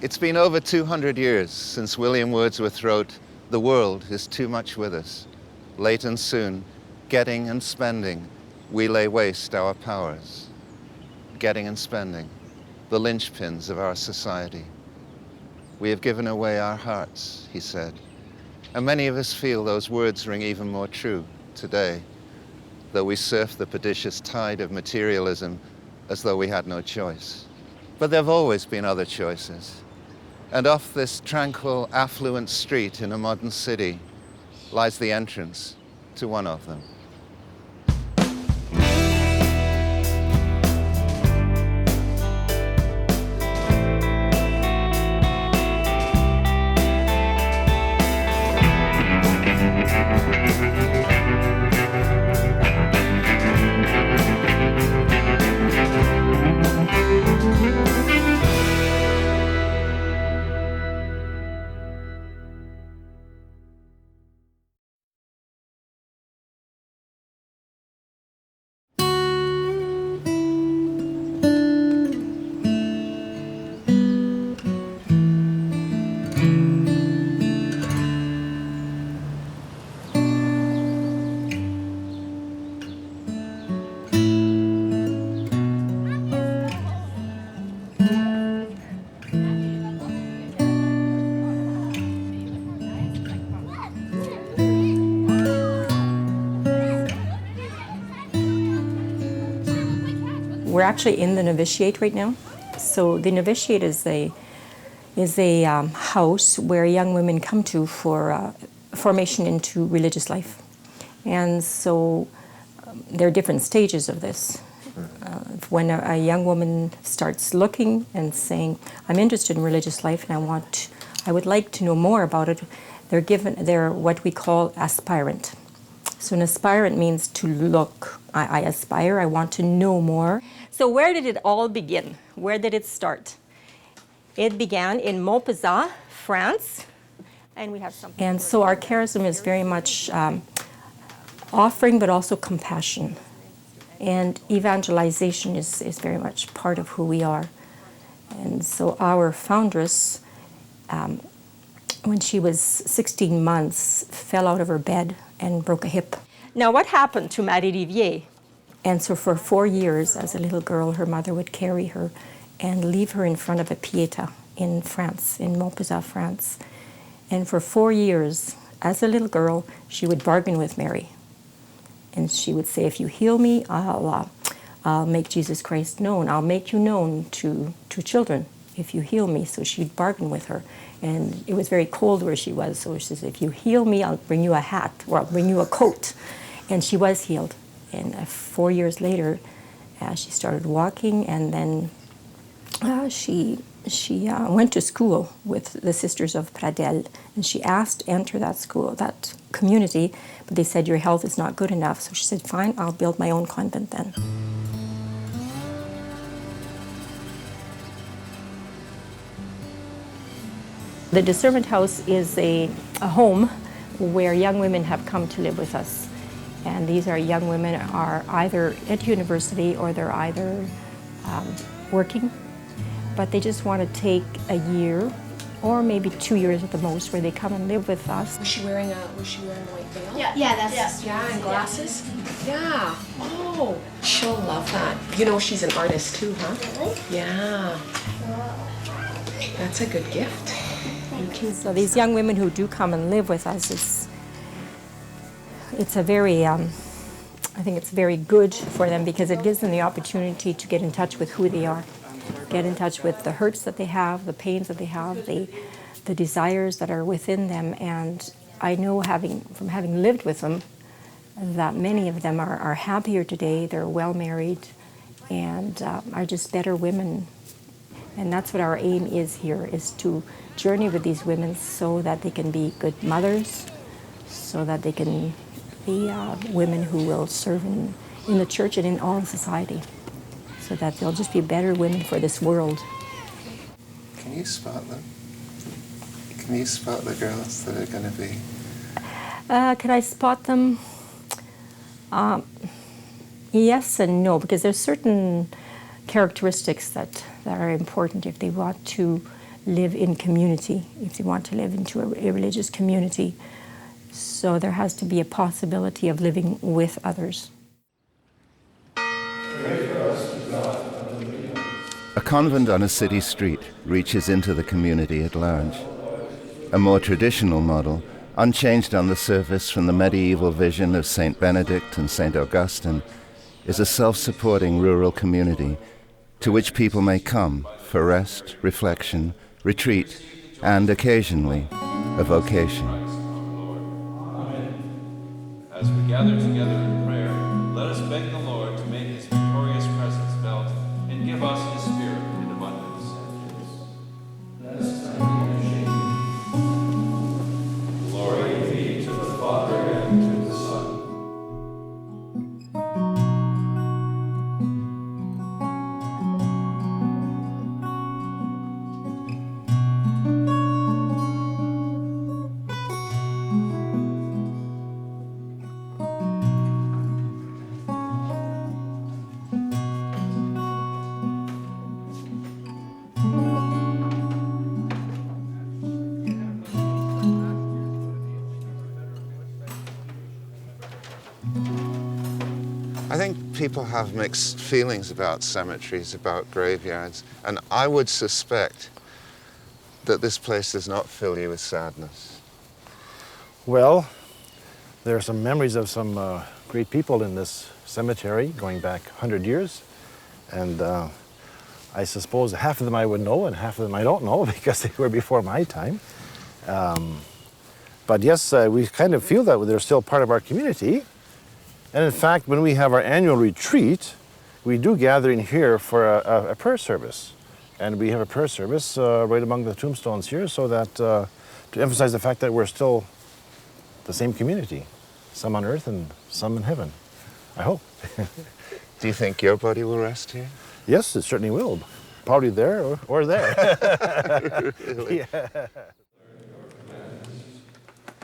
It's been over 200 years since William Wordsworth wrote, "The world is too much with us. Late and soon, getting and spending, we lay waste our powers." Getting and spending, the linchpins of our society. We have given away our hearts, he said. And many of us feel those words ring even more true today, though we surf the pernicious tide of materialism as though we had no choice. But there have always been other choices. And off this tranquil, affluent street in a modern city lies the entrance to one of them. We're actually in the Novitiate right now. So the Novitiate is a house where young women come to for formation into religious life. And so there are different stages of this. When a young woman starts looking and saying, "I'm interested in religious life and I would like to know more about it," they're what we call aspirant. So an aspirant means to look. I aspire, I want to know more. So where did it all begin? Where did it start? It began in Maupassant, France, and we have something. And so our charism is very much offering, but also compassion. And evangelization is very much part of who we are. And so our foundress, when she was 16 months, fell out of her bed and broke a hip. Now, what happened to Marie Rivière? And so for 4 years, as a little girl, her mother would carry her and leave her in front of a pieta in France, in Maupassant, France. And for 4 years, as a little girl, she would bargain with Mary. And she would say, "If you heal me, I'll make Jesus Christ known. I'll make you known to children if you heal me." So she'd bargain with her. And it was very cold where she was. So she says, "If you heal me, I'll bring you a hat, or I'll bring you a coat." And she was healed. And 4 years later, she started walking, and then she went to school with the Sisters of Pradelle, and she asked to enter that school, that community, but they said, "Your health is not good enough." So she said, "Fine, I'll build my own convent then." The discernment house is a home where young women have come to live with us. And these are young women are either at university or they're either working, but they just want to take a year or maybe 2 years at the most where they come and live with us. Was she wearing a white veil? Yeah, that's and glasses? Yeah. Oh, she'll love that. You know, she's an artist too, huh? Really? Yeah. That's a good gift. So these young women who do come and live with us, it's a very, I think it's very good for them because it gives them the opportunity to get in touch with who they are, get in touch with the hurts that they have, the pains that they have, the desires that are within them. And I know from having lived with them that many of them are happier today, they're well married, and are just better women. And that's what our aim is here, is to journey with these women so that they can be good mothers, so that they can be women who will serve in the church and in all society, so that they'll just be better women for this world. Can you spot them? Can you spot the girls that are going to be? Can I spot them? Yes and no, because there's certain characteristics that are important if they want to live in community, if they want to live into a religious community. So there has to be a possibility of living with others. A convent on a city street reaches into the community at large. A more traditional model, unchanged on the surface from the medieval vision of St. Benedict and St. Augustine, is a self-supporting rural community to which people may come for rest, reflection, retreat, and occasionally, a vocation. As we gather together in prayer, let us beg the Lord to make his victorious presence felt and give us his Spirit in abundance. Glory be to the Father and to the Son. I think people have mixed feelings about cemeteries, about graveyards, and I would suspect that this place does not fill you with sadness. Well, there are some memories of some great people in this cemetery going back 100 years, and I suppose half of them I would know and half of them I don't know because they were before my time. But yes, we kind of feel that they're still part of our community. And in fact, when we have our annual retreat, we do gather in here for a prayer service. And we have a prayer service right among the tombstones here so that to emphasize the fact that we're still the same community, some on earth and some in heaven, I hope. Do you think your body will rest here? Yes, it certainly will. Probably there or there. Really? Yeah.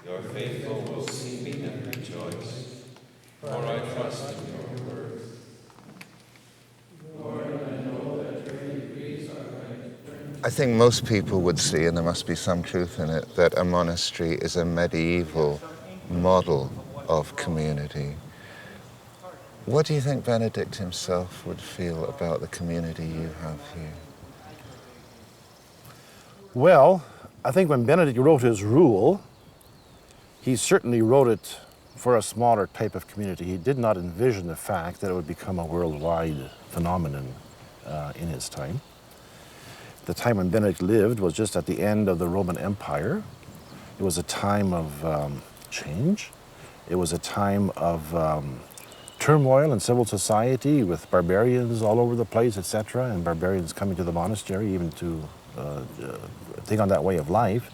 Your faithful will see me and rejoice, for I trust in your word. Lord, I know that your decrees are right. I think most people would see, and there must be some truth in it, that a monastery is a medieval model of community. What do you think Benedict himself would feel about the community you have here? Well, I think when Benedict wrote his rule, he certainly wrote it for a smaller type of community. He did not envision the fact that it would become a worldwide phenomenon in his time. The time when Benedict lived was just at the end of the Roman Empire. It was a time of change. It was a time of turmoil in civil society with barbarians all over the place, etc., and barbarians coming to the monastery even to take on that way of life.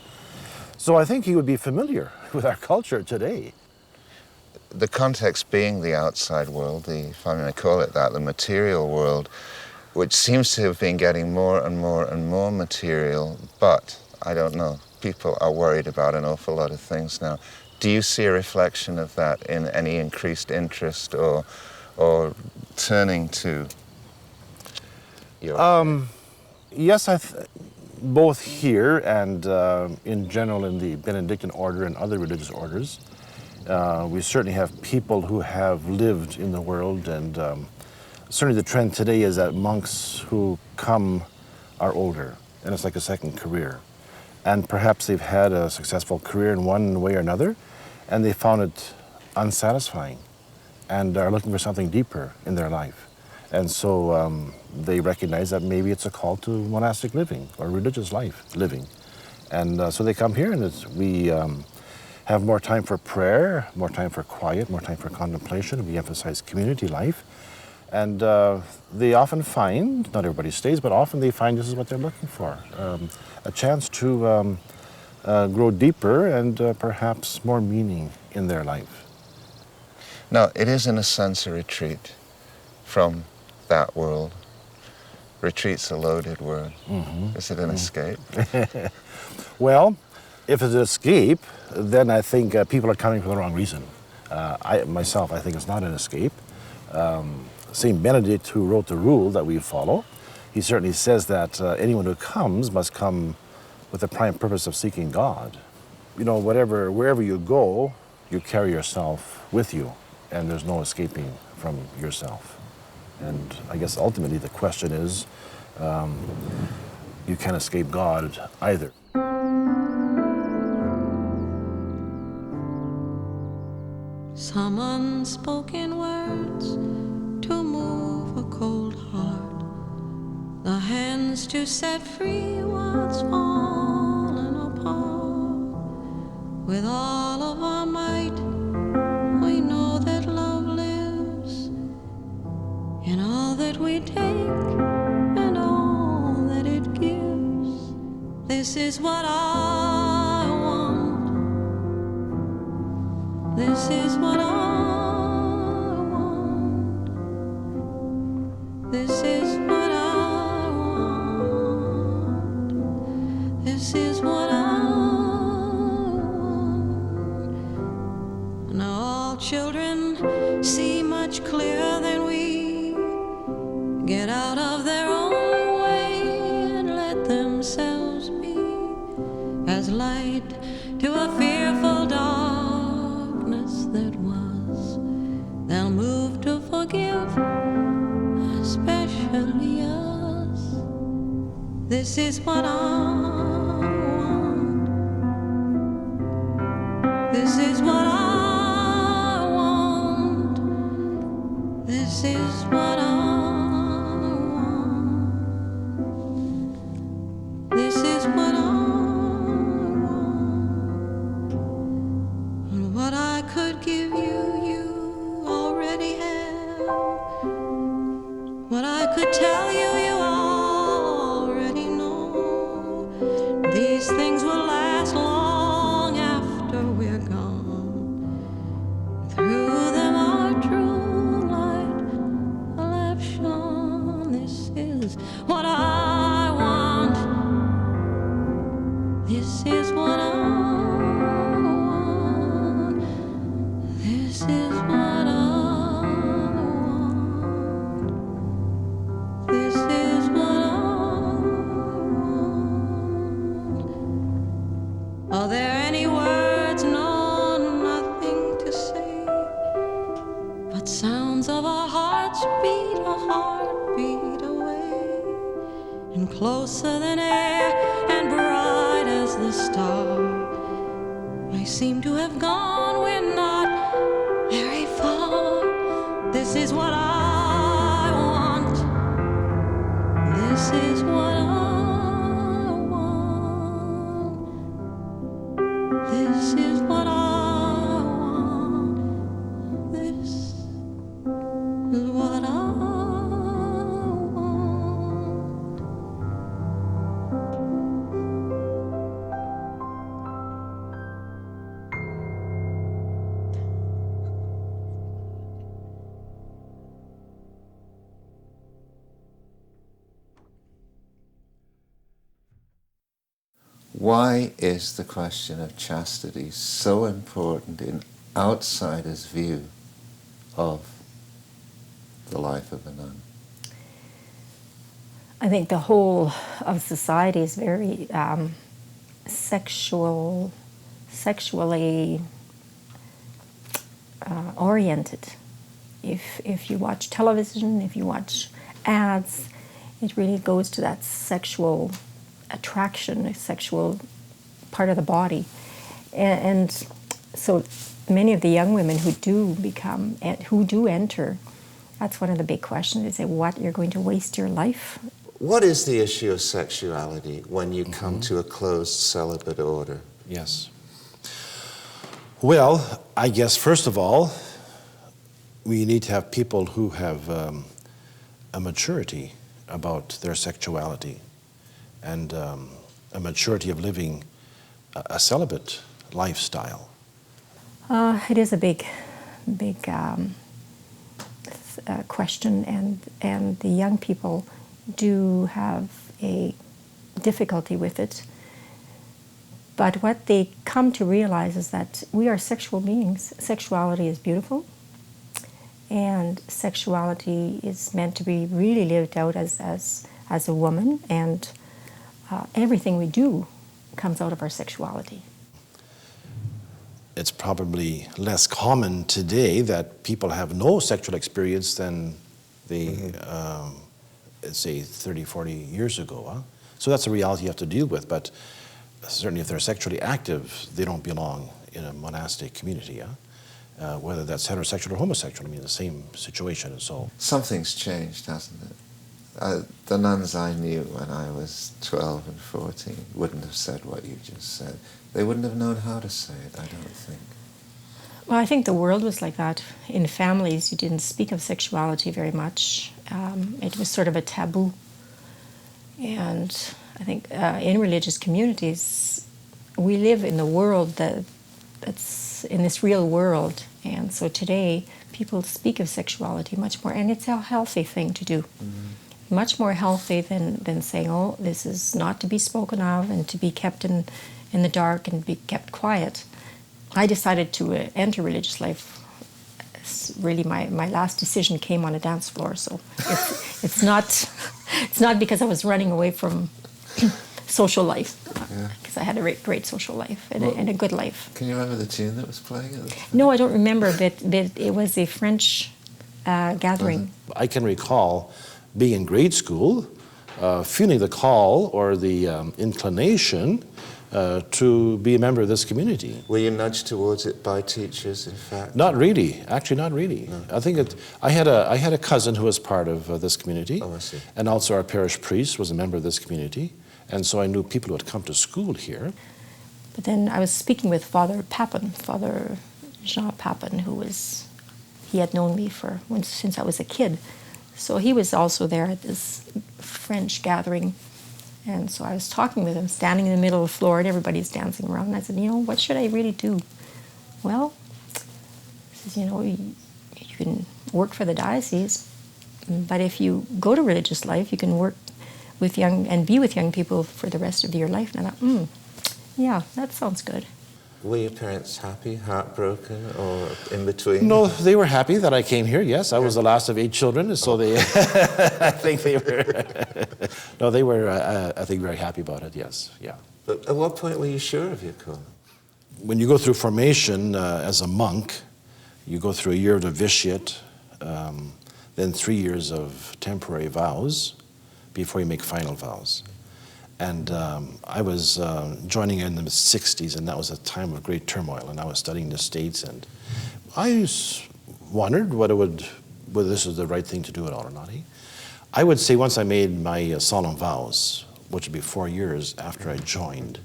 So I think he would be familiar with our culture today. The context being the outside world, if I may call it that, the material world, which seems to have been getting more and more and more material, but I don't know, people are worried about an awful lot of things now. Do you see a reflection of that in any increased interest or turning to your... Yes, both here and in general in the Benedictine order and other religious orders. We certainly have people who have lived in the world, and certainly the trend today is that monks who come are older, and it's like a second career. And perhaps they've had a successful career in one way or another, and they found it unsatisfying and are looking for something deeper in their life. And so they recognize that maybe it's a call to monastic living or religious life living. And so they come here, and we have more time for prayer, more time for quiet, more time for contemplation. We emphasize community life. And they often find, not everybody stays, but often they find this is what they're looking for, a chance to grow deeper and perhaps more meaning in their life. Now, it is in a sense a retreat from that world. Retreat's a loaded word. Mm-hmm. Is it an escape? Well, if it's an escape, then I think people are coming for the wrong reason. I think it's not an escape. St. Benedict, who wrote the rule that we follow, he certainly says that anyone who comes must come with the prime purpose of seeking God. You know, wherever you go, you carry yourself with you, and there's no escaping from yourself. And I guess ultimately the question is, you can't escape God either. Some unspoken words to move a cold heart, the hands to set free what's fallen apart. With all of our might, we know that love lives in all that we take and all that it gives. This is what I want. This is what I want. This is what I want. This is what I want. Now all children see much clearer than we. Get out of their own way and let themselves be as light to a fearful darkness that was. They'll move to forgive, especially us. This is what I want. This is what I want. This is what I want. This is what I want. And what I could give you, you already have. What I could tell you, you already know. These things will last long after we're gone. Through them our true light will have shone. This is what I want. This is what I want. This is what I want. This is what I want. Are there any words? No, nothing to say, but sounds of a heartbeat away, and closer than air and bright as the star. I seem to have gone, we're not very far. This is what I want. This is what I want. This is what I want. This is what I want. Why is the question of chastity so important in outsiders' view of the life of a nun? I think the whole of society is very sexually oriented. If you watch television, if you watch ads, it really goes to that sexual attraction, a sexual part of the body. And so many of the young women who do enter, that's one of the big questions, is what, you're going to waste your life? What is the issue of sexuality when you come to a closed celibate order? Yes. Well, I guess first of all, we need to have people who have a maturity about their sexuality and a maturity of living a celibate lifestyle. It is a big question, and the young people do have a difficulty with it. But what they come to realize is that we are sexual beings. Sexuality is beautiful, and sexuality is meant to be really lived out as a woman, and everything we do comes out of our sexuality. It's probably less common today that people have no sexual experience than they, say, 30, 40 years ago. Huh? So that's a reality you have to deal with, but certainly if they're sexually active, they don't belong in a monastic community. Huh? Whether that's heterosexual or homosexual, I mean, the same situation. And so Something's changed, hasn't it? The nuns I knew when I was 12 and 14 wouldn't have said what you just said. They wouldn't have known how to say it, I don't think. Well, I think the world was like that. In families, you didn't speak of sexuality very much. It was sort of a taboo. And I think in religious communities, we live in the world that's in this real world. And so today, people speak of sexuality much more, and it's a healthy thing to do. Much more healthy than saying, oh, this is not to be spoken of and to be kept in the dark and be kept quiet. I decided to enter religious life. Really, my last decision came on a dance floor, so it's not because I was running away from social life, because I had a great social life and a good life. Can you remember the tune that was playing at the time? No, I don't remember, but it was a French gathering. I can recall being in grade school, feeling the call or the inclination to be a member of this community. Were you nudged towards it by teachers, in fact? Not really, actually not really. No. I think I had a cousin who was part of this community. Oh, I see. And also our parish priest was a member of this community. And so I knew people who had come to school here. But then I was speaking with Father Papin, Father Jean Papin, he had known me since I was a kid. So he was also there at this French gathering. And so I was talking with him, standing in the middle of the floor, and everybody's dancing around. And I said, what should I really do? Well, he says, you can work for the diocese, but if you go to religious life, you can work with be with young people for the rest of your life. And I thought, yeah, that sounds good. Were your parents happy, heartbroken, or in between? No, they were happy that I came here, yes. I was the last of 8 children, so they, I think they were, no, they were, I think, very happy about it, yes, yeah. But at what point were you sure of your call? When you go through formation as a monk, you go through a year of novitiate, then 3 years of temporary vows before you make final vows. And I was joining in the 60s, and that was a time of great turmoil, and I was studying the States, and I wondered whether this was the right thing to do at all or not. I would say once I made my solemn vows, which would be 4 years after I joined,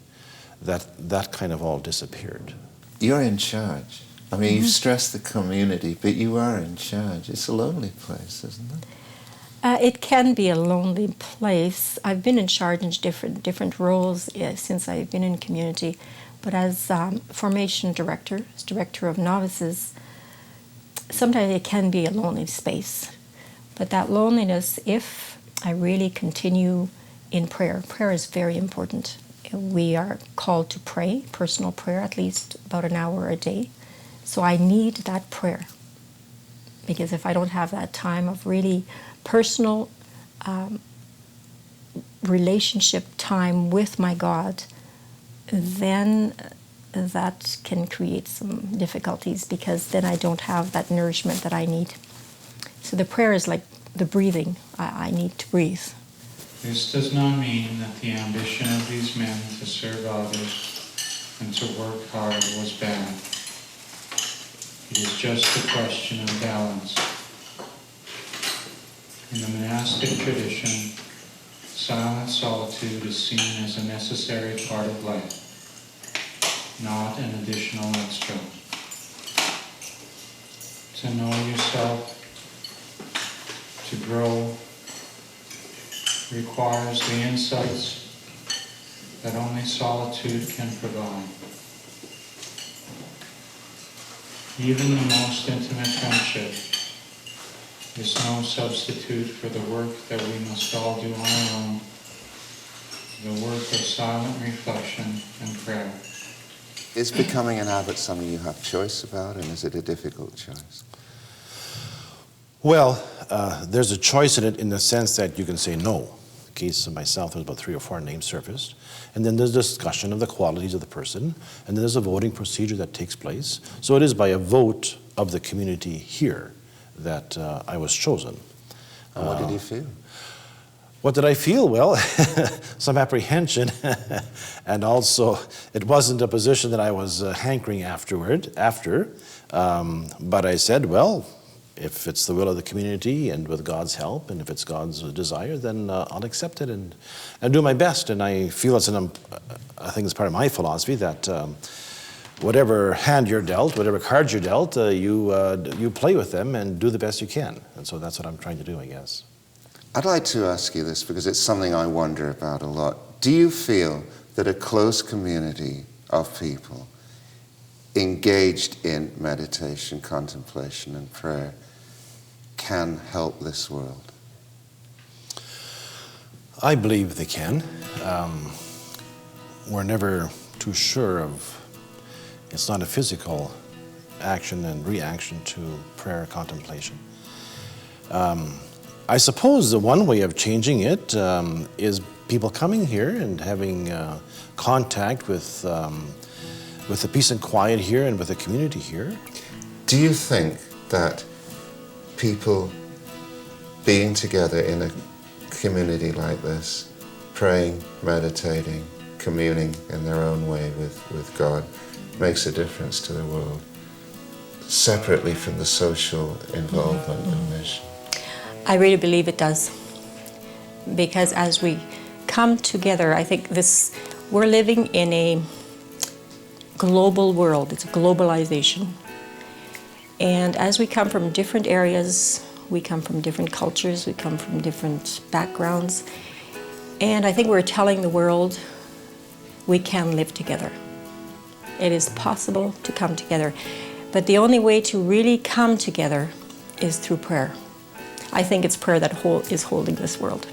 that kind of all disappeared. You're in charge. I mean, you've stressed the community, but you are in charge. It's a lonely place, isn't it? It can be a lonely place. I've been in charge in different roles since I've been in community, but as formation director, as director of novices, sometimes it can be a lonely space. But that loneliness, if I really continue in prayer is very important. We are called to pray, personal prayer, at least about an hour a day. So I need that prayer, because if I don't have that time of really personal relationship time with my God, then that can create some difficulties, because then I don't have that nourishment that I need. So the prayer is like the breathing. I need to breathe. This does not mean that the ambition of these men to serve others and to work hard was bad. It is just a question of balance. In the monastic tradition, silent solitude is seen as a necessary part of life, not an additional extra. To know yourself, to grow, requires the insights that only solitude can provide. Even the most intimate friendship is no substitute for the work that we must all do on our own, the work of silent reflection and prayer. Is becoming an abbot something you have choice about, and is it a difficult choice? Well, there's a choice in it in the sense that you can say no case of myself, there's about 3 or 4 names surfaced. And then there's discussion of the qualities of the person. And then there's a voting procedure that takes place. So it is by a vote of the community here that I was chosen. And what did you feel? What did I feel? Well, some apprehension, and also it wasn't a position that I was hankering after. But I said, well, if it's the will of the community and with God's help, and if it's God's desire, then I'll accept it and do my best. And I feel I think it's part of my philosophy that whatever hand you're dealt, whatever cards you're dealt, you play with them and do the best you can. And so that's what I'm trying to do, I guess. I'd like to ask you this because it's something I wonder about a lot. Do you feel that a close community of people engaged in meditation, contemplation, and prayer can help this world? I believe they can. We're never too sure of, it's not a physical action and reaction to prayer contemplation. I suppose the one way of changing it is people coming here and having contact with the peace and quiet here and with the community here. Do you think that people being together in a community like this, praying, meditating, communing in their own way with God, makes a difference to the world, separately from the social involvement and mission? I really believe it does. Because as we come together, I think we're living in a global world. It's a globalization. And as we come from different areas, we come from different cultures, we come from different backgrounds. And I think we're telling the world we can live together. It is possible to come together. But the only way to really come together is through prayer. I think it's prayer that is holding this world.